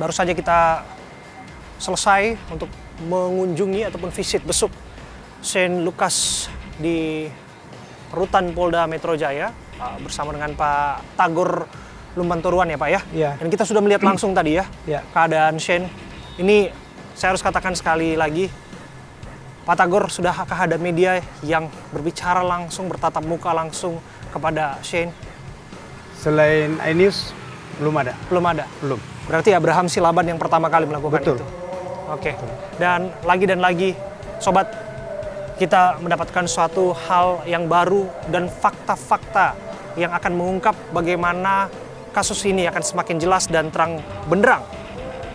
Baru saja kita selesai untuk mengunjungi ataupun visit besuk Shane Lucas di rutan Polda Metro Jaya bersama dengan Pak Tagor Lumbantoruan ya Pak ya. Iya. Dan kita sudah melihat langsung tadi ya keadaan Shane. Ini saya harus katakan sekali lagi, Pak Tagor, sudahkah ada media yang berbicara langsung, bertatap muka langsung kepada Shane? Selain iNews, belum ada. Belum ada? Belum. Berarti Abraham Silaban yang pertama kali melakukan Betul. itu? Oke. Dan lagi, Sobat, kita mendapatkan suatu hal yang baru dan fakta-fakta yang akan mengungkap bagaimana kasus ini akan semakin jelas dan terang benderang.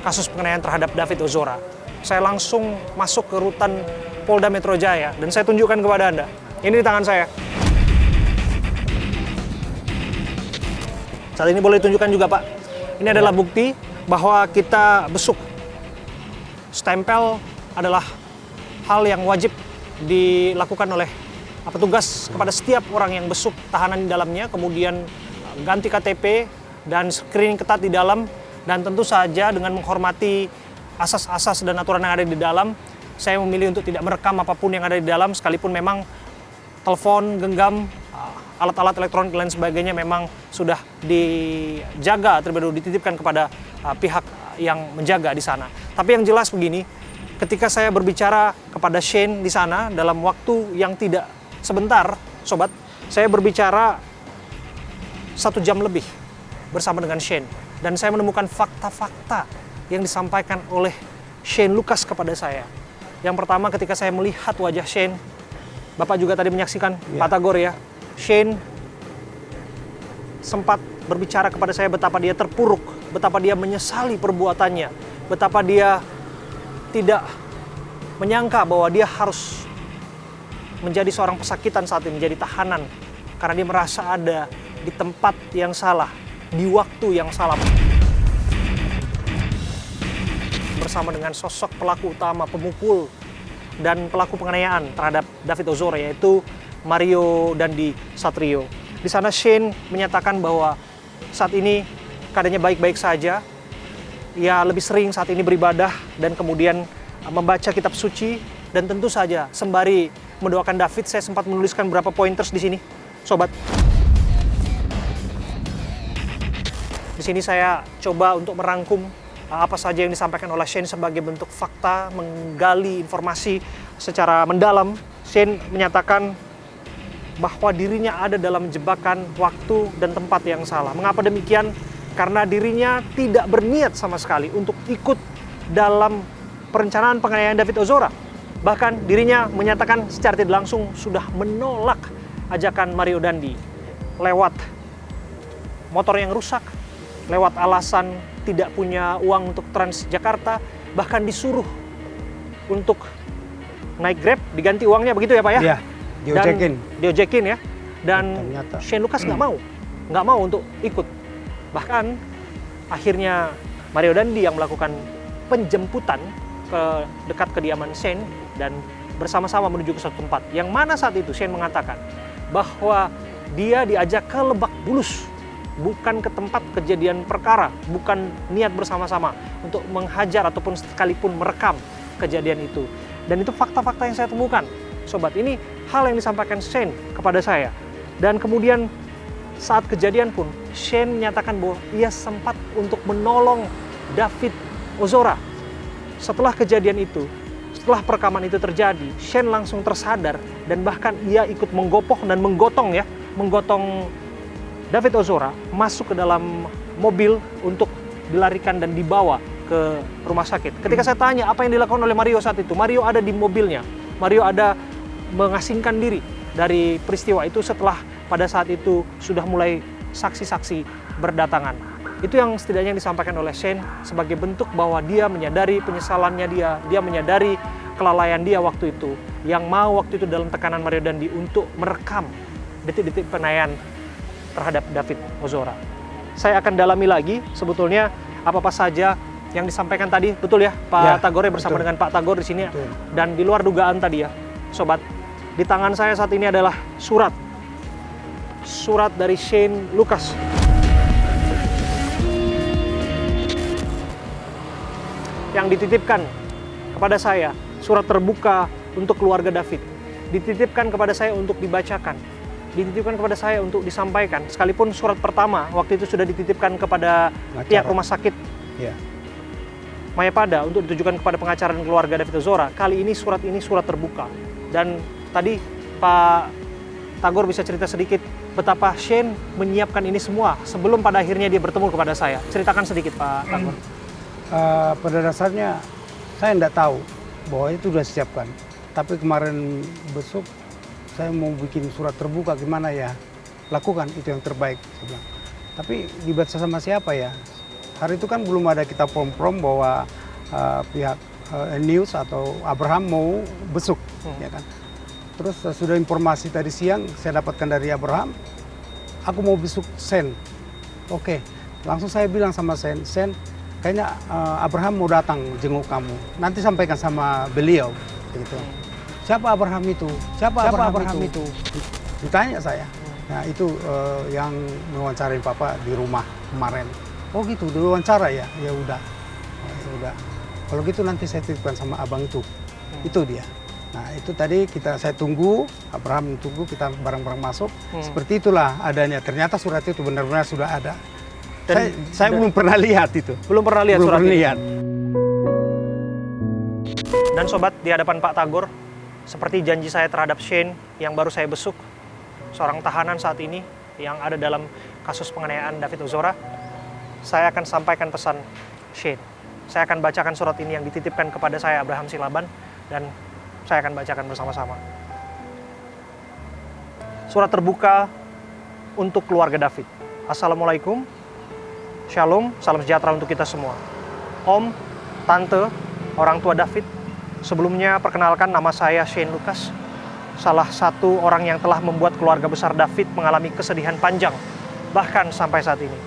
Kasus penganiayaan terhadap David Ozora. Saya langsung masuk ke rutan Polda Metro Jaya dan saya tunjukkan kepada Anda. Ini di tangan saya. Saat ini boleh ditunjukkan juga Pak. Ini adalah bukti bahwa kita besuk. Stempel adalah hal yang wajib dilakukan oleh petugas kepada setiap orang yang besuk tahanan di dalamnya, kemudian ganti KTP dan screening ketat di dalam, dan tentu saja dengan menghormati asas-asas dan aturan yang ada di dalam, saya memilih untuk tidak merekam apapun yang ada di dalam, sekalipun memang telepon genggam, alat-alat elektronik dan lain sebagainya memang sudah dijaga terlebih dahulu, dititipkan kepada pihak yang menjaga di sana. Tapi yang jelas begini, ketika saya berbicara kepada Shane di sana dalam waktu yang tidak sebentar, Sobat, saya berbicara 1 jam lebih bersama dengan Shane. Dan saya menemukan fakta-fakta yang disampaikan oleh Shane Lucas kepada saya. Yang pertama, ketika saya melihat wajah Shane, Bapak juga tadi menyaksikan, Pak Tagor ya, Shane sempat berbicara kepada saya betapa dia terpuruk, betapa dia menyesali perbuatannya, betapa dia tidak menyangka bahwa dia harus menjadi seorang pesakitan saat ini, menjadi tahanan, karena dia merasa ada di tempat yang salah, di waktu yang salah. Bersama dengan sosok pelaku utama, pemukul, dan pelaku penganiayaan terhadap David Ozora, yaitu Mario Dandi Satrio. Di sana Shane menyatakan bahwa saat ini keadaannya baik-baik saja. Ia lebih sering saat ini beribadah dan kemudian membaca kitab suci, dan tentu saja sembari mendoakan David, saya sempat menuliskan beberapa pointers di sini, Sobat. Di sini saya coba untuk merangkum apa saja yang disampaikan oleh Shane sebagai bentuk fakta, menggali informasi secara mendalam. Shane menyatakan bahwa dirinya ada dalam jebakan waktu dan tempat yang salah. Mengapa demikian? Karena dirinya tidak berniat sama sekali untuk ikut dalam perencanaan penganiayaan David Ozora. Bahkan dirinya menyatakan secara tidak langsung sudah menolak ajakan Mario Dandi lewat motor yang rusak, lewat alasan tidak punya uang untuk Transjakarta, bahkan disuruh untuk naik Grab, diganti uangnya, begitu ya Pak ya? Iya, diojekin ya. Dan ternyata Shane Lucas nggak mau untuk ikut. Bahkan akhirnya Mario Dandi yang melakukan penjemputan ke dekat kediaman Shane dan bersama-sama menuju ke suatu tempat. Yang mana saat itu Shane mengatakan bahwa dia diajak ke Lebak Bulus, bukan ke tempat kejadian perkara, bukan niat bersama-sama untuk menghajar ataupun sekalipun merekam kejadian itu. Dan itu fakta-fakta yang saya temukan, Sobat. Ini hal yang disampaikan Shane kepada saya. Dan kemudian saat kejadian pun Shane menyatakan bahwa ia sempat untuk menolong David Ozora. Setelah kejadian itu, setelah perekaman itu terjadi, Shane langsung tersadar dan bahkan ia ikut menggopoh dan menggotong David Ozora masuk ke dalam mobil untuk dilarikan dan dibawa ke rumah sakit. Ketika saya tanya apa yang dilakukan oleh Mario saat itu, Mario ada di mobilnya. Mario ada mengasingkan diri dari peristiwa itu setelah pada saat itu sudah mulai saksi-saksi berdatangan. Itu yang setidaknya disampaikan oleh Shane sebagai bentuk bahwa dia menyadari penyesalannya dia menyadari kelalaian dia waktu itu, yang mau waktu itu dalam tekanan Mario Dandi untuk merekam detik-detik penganiayaan terhadap David Ozora. Saya akan dalami lagi sebetulnya apa-apa saja yang disampaikan tadi, betul ya Pak Tagor ya, bersama dengan Pak Tagor di sini. Dan di luar dugaan tadi ya, Sobat, di tangan saya saat ini adalah surat dari Shane Lucas. yang dititipkan kepada saya, surat terbuka untuk keluarga David, dititipkan kepada saya untuk dibacakan, dititipkan kepada saya untuk disampaikan. Sekalipun surat pertama waktu itu sudah dititipkan kepada pihak rumah sakit Mayapada untuk ditujukan kepada pengacara dan keluarga David Ozora. Kali ini surat terbuka. Dan tadi Pak Tagor bisa cerita sedikit betapa Shane menyiapkan ini semua sebelum pada akhirnya dia bertemu kepada saya. Ceritakan sedikit Pak Tagor. Pada dasarnya saya tidak tahu bahwa itu sudah disiapkan. Tapi kemarin besok saya mau bikin surat terbuka, gimana ya, lakukan itu yang terbaik, saya bilang. Tapi dibaca sama siapa ya? Hari itu kan belum ada kita prom-prom bahwa pihak News atau Abraham mau besuk, ya kan? Terus sudah informasi tadi siang saya dapatkan dari Abraham, aku mau besuk Sen. Oke, langsung saya bilang sama Sen, kayaknya Abraham mau datang jenguk kamu. Nanti sampaikan sama beliau, gitu. Siapa Abraham itu? Siapa Abraham itu? Ditanya saya. Nah itu yang mewawancarain Papa di rumah kemarin. Oh gitu, diwawancara ya? Ya udah. Ya udah. Kalau gitu nanti saya titipkan sama abang itu. Itu dia. Nah itu tadi saya tunggu, Abraham tunggu, kita bareng-bareng masuk. Seperti itulah adanya. Ternyata surat itu benar-benar sudah ada. Dan saya belum pernah lihat itu. Belum pernah lihat surat itu? Lihat. Dan sobat, di hadapan Pak Tagor, seperti janji saya terhadap Shane yang baru saya besuk, seorang tahanan saat ini yang ada dalam kasus penganiayaan David Ozora, saya akan sampaikan pesan Shane. Saya akan bacakan surat ini yang dititipkan kepada saya Abraham Silaban, dan saya akan bacakan bersama-sama. Surat terbuka untuk keluarga David. Assalamualaikum, Shalom, salam sejahtera untuk kita semua. Om, Tante, orang tua David, sebelumnya perkenalkan nama saya Shane Lucas, salah satu orang yang telah membuat keluarga besar David mengalami kesedihan panjang, bahkan sampai saat ini.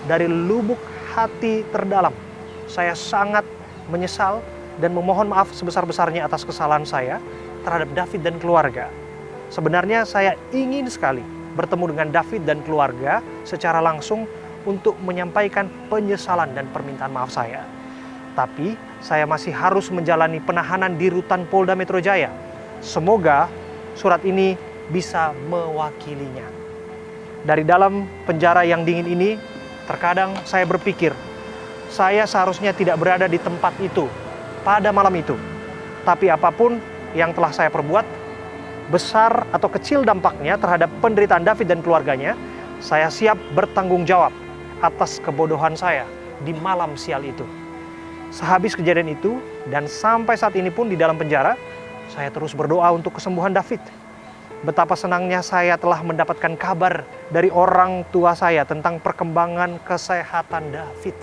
Dari lubuk hati terdalam, saya sangat menyesal dan memohon maaf sebesar-besarnya atas kesalahan saya terhadap David dan keluarga. Sebenarnya saya ingin sekali bertemu dengan David dan keluarga secara langsung untuk menyampaikan penyesalan dan permintaan maaf saya. Tapi saya masih harus menjalani penahanan di rutan Polda Metro Jaya. Semoga surat ini bisa mewakilinya. Dari dalam penjara yang dingin ini, terkadang saya berpikir, saya seharusnya tidak berada di tempat itu pada malam itu. Tapi apapun yang telah saya perbuat, besar atau kecil dampaknya terhadap penderitaan David dan keluarganya, saya siap bertanggung jawab atas kebodohan saya di malam sial itu. Sehabis kejadian itu, dan sampai saat ini pun di dalam penjara, saya terus berdoa untuk kesembuhan David. Betapa senangnya saya telah mendapatkan kabar dari orang tua saya tentang perkembangan kesehatan David.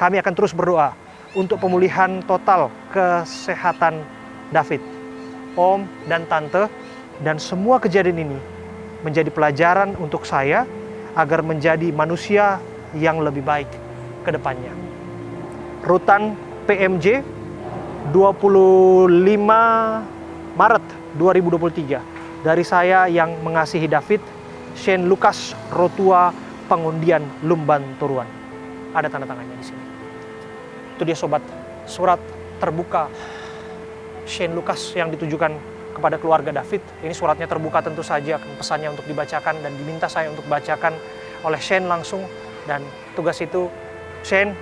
Kami akan terus berdoa untuk pemulihan total kesehatan David. Om dan Tante, dan semua kejadian ini menjadi pelajaran untuk saya agar menjadi manusia yang lebih baik ke depannya. Rutan PMJ 25 Maret 2023. Dari saya yang mengasihi David, Shane Lucas Rotua Pengundian Lumban Turuan. Ada tanda tangannya di sini. Itu dia sobat, surat terbuka Shane Lucas yang ditujukan kepada keluarga David. Ini suratnya terbuka tentu saja, pesannya untuk dibacakan dan diminta saya untuk bacakan oleh Shane langsung. Dan tugas itu Shane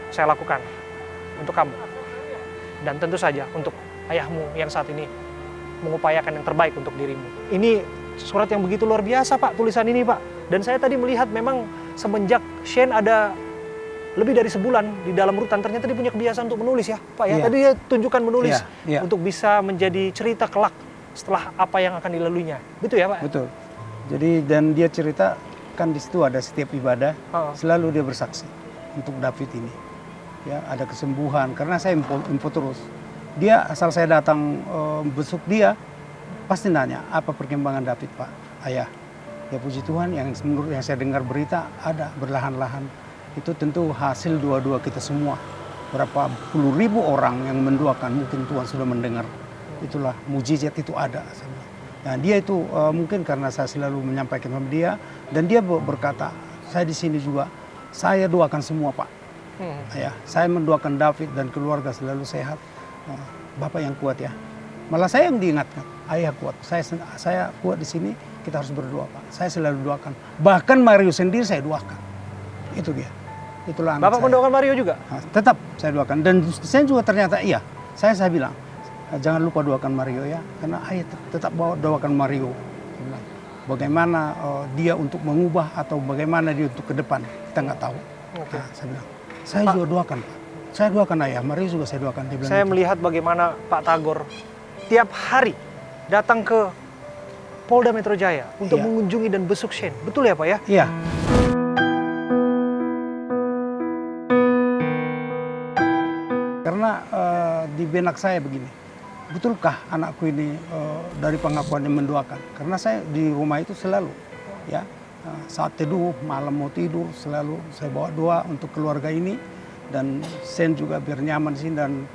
saya lakukan untuk kamu. Dan tentu saja untuk ayahmu yang saat ini mengupayakan yang terbaik untuk dirimu. Ini surat yang begitu luar biasa Pak, tulisan ini Pak. Dan saya tadi melihat memang semenjak Shane ada lebih dari sebulan di dalam rutan, ternyata dia punya kebiasaan untuk menulis ya Pak ya. Tadi dia tunjukkan menulis untuk bisa menjadi cerita kelak setelah apa yang akan dilaluinya. Betul ya Pak? Betul. Jadi dan dia cerita kan di situ ada setiap ibadah selalu dia bersaksi untuk David ini. Ya, ada kesembuhan karena saya info terus. Dia asal saya datang besuk dia pasti nanya apa perkembangan David Pak ayah. Ya puji Tuhan yang menurut yang saya dengar berita ada berlahan-lahan. Itu tentu hasil doa-doa kita semua. Berapa puluh ribu orang yang mendoakan mungkin Tuhan sudah mendengar. Itulah mujizat itu ada. Nah dia itu mungkin karena saya selalu menyampaikan sama dia dan dia berkata saya di sini juga saya doakan semua Pak. Ya, saya mendoakan David dan keluarga selalu sehat. Bapak yang kuat ya. Malah saya yang diingatkan, ayah kuat. Saya kuat di sini, kita harus berdoa Pak. Saya selalu doakan. Bahkan Mario sendiri saya doakan. Itu dia. Itulah anak Bapak saya. mendoakan Mario juga? Nah, tetap saya doakan. Dan saya juga ternyata iya. Saya bilang, jangan lupa doakan Mario ya. Karena ayah tetap doakan Mario. Saya bilang, bagaimana dia untuk mengubah atau bagaimana dia untuk ke depan. Kita nggak tahu. Oke. Nah, saya bilang, saya juga doakan Pak. Saya doakan ayah, Mario juga saya doakan. Dia bilang Saya gitu. melihat bagaimana Pak Tagor tiap hari datang ke Polda Metro Jaya untuk Iya. mengunjungi dan besuk Shane. Betul ya Pak ya? Iya. Karena di benak saya begini, betulkah anakku ini dari pengakuannya mendoakan? Karena saya di rumah itu selalu, ya saat teduh, malam mau tidur selalu saya bawa doa untuk keluarga ini dan Sen juga biar nyaman di sini dan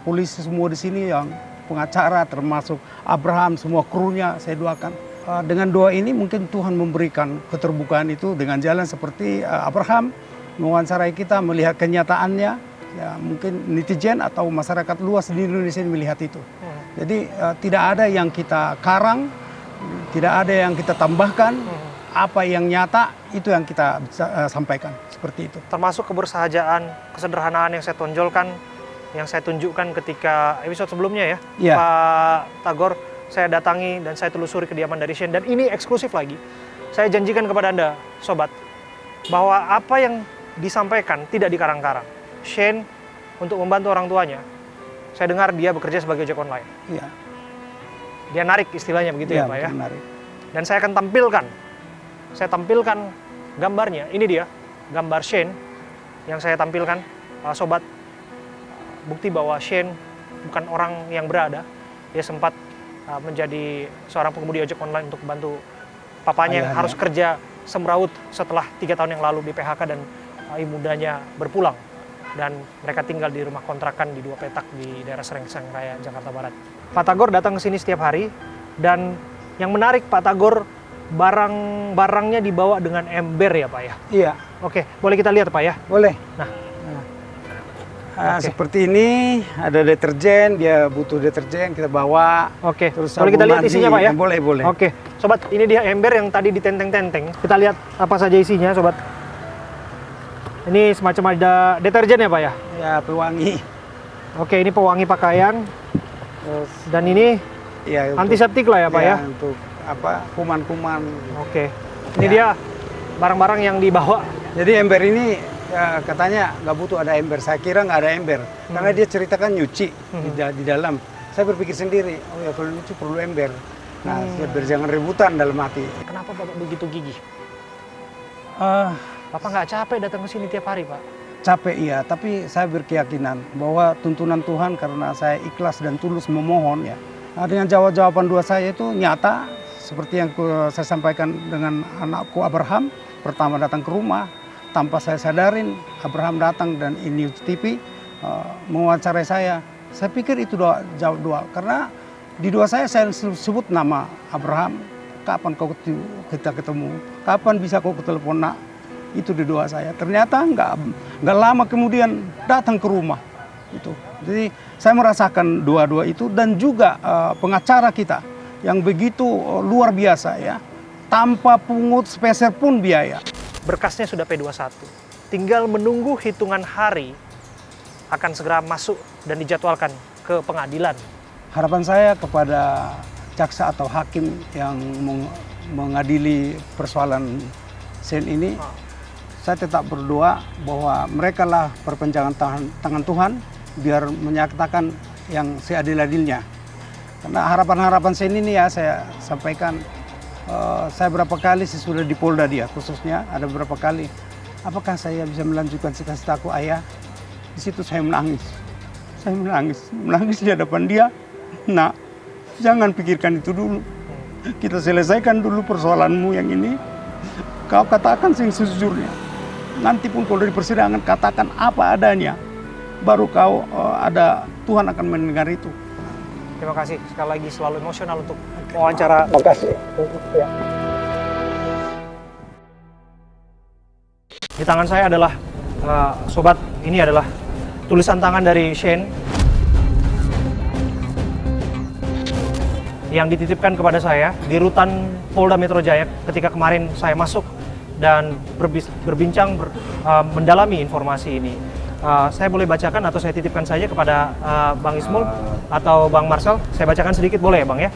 polisi semua di sini yang pengacara termasuk Abraham semua krunya saya doakan. Dengan doa ini mungkin Tuhan memberikan keterbukaan itu dengan jalan seperti Abraham mewawancarai kita melihat kenyataannya. Ya mungkin netizen atau masyarakat luas di Indonesia melihat itu. Jadi tidak ada yang kita karang, tidak ada yang kita tambahkan. Apa yang nyata itu yang kita bisa sampaikan seperti itu. Termasuk kebersahajaan, kesederhanaan yang saya tonjolkan, yang saya tunjukkan ketika episode sebelumnya ya, Iya. Pak Tagor, saya datangi dan saya telusuri kediaman dari Shane. Dan ini eksklusif lagi. Saya janjikan kepada Anda, sobat, bahwa apa yang disampaikan tidak dikarang-karang. Shane untuk membantu orang tuanya, saya dengar dia bekerja sebagai ojek online. Iya. Dia narik istilahnya begitu ya Pak ya. Menarik. Dan saya akan tampilkan gambarnya. Ini dia gambar Shane yang saya tampilkan, sobat. Bukti bahwa Shane bukan orang yang berada. Dia sempat menjadi seorang pengemudi ojek online untuk membantu papanya yang harus kerja semraut setelah 3 tahun yang lalu di PHK dan ibu mudanya berpulang. Dan mereka tinggal di rumah kontrakan di 2 petak di daerah Serengseng Raya, Jakarta Barat. Pak Tagor datang ke sini setiap hari dan yang menarik Pak Tagor barang-barangnya dibawa dengan ember ya Pak ya? Iya. Oke, boleh kita lihat Pak ya? Boleh. Nah. Oke. Seperti ini ada deterjen, dia butuh deterjen kita bawa. Oke, Terus boleh kita sabun lihat mandi. isinya Pak ya? Boleh, boleh. Oke, sobat, ini dia ember yang tadi ditenteng-tenteng. Kita lihat apa saja isinya sobat. Ini semacam ada deterjen ya Pak ya? Ya, pewangi. Oke, ini pewangi pakaian. Terus Dan ini ya antiseptik lah ya Pak ya? Untuk apa? Kuman-kuman. Oke, ini dia barang-barang yang dibawa. Jadi ember ini ya, katanya nggak butuh ada ember. Saya kira nggak ada ember. Karena dia ceritakan nyuci di dalam. Saya berpikir sendiri, oh ya kalau nyuci perlu ember. Nah, biar jangan rebutan dalam hati. Kenapa Bapak begitu gigih? Bapak nggak capek datang ke sini tiap hari Pak? Capek iya, tapi saya berkeyakinan bahwa tuntunan Tuhan karena saya ikhlas dan tulus memohon ya. Nah, dengan jawaban doa saya itu nyata seperti yang saya sampaikan dengan anakku Abraham. Pertama datang ke rumah, tanpa saya sadarin Abraham datang dan ini TV mewawancarai saya. Saya pikir itu jawab doa karena di doa saya sebut nama Abraham. Kapan kau kita ketemu? Kapan bisa kau telepon nak? Itu di doa saya. Ternyata nggak lama kemudian datang ke rumah. Itu. Jadi saya merasakan doa-doa itu dan juga pengacara kita yang begitu luar biasa ya, tanpa pungut sepeser pun biaya. Berkasnya sudah P21. Tinggal menunggu hitungan hari akan segera masuk dan dijadwalkan ke pengadilan. Harapan saya kepada jaksa atau hakim yang mengadili persoalan Shane ini, saya tetap berdoa bahwa mereka lah perpanjangan tangan Tuhan biar menyatakan yang seadil-adilnya. Karena harapan-harapan Shane ini ya saya sampaikan, saya berapa kali sesudah di Polda dia khususnya ada berapa kali, apakah saya bisa melanjutkan cita-citaku ayah? Di situ saya menangis. Saya menangis di hadapan dia. Nah, jangan pikirkan itu dulu. Kita selesaikan dulu persoalanmu yang ini. Kau katakan yang sejujurnya. Nanti pun kalau di persidangan katakan apa adanya. Baru kau ada Tuhan akan mendengar itu. Terima kasih sekali lagi, selalu emosional untuk wawancara. Terima kasih. Ya. Di tangan saya adalah Sobat, ini adalah tulisan tangan dari Shane yang dititipkan kepada saya di rutan Polda Metro Jaya ketika kemarin saya masuk dan berbincang mendalami informasi ini. Saya boleh bacakan atau saya titipkan saja kepada Bang Ismul atau Bang Marcel. Saya bacakan sedikit boleh ya Bang ya?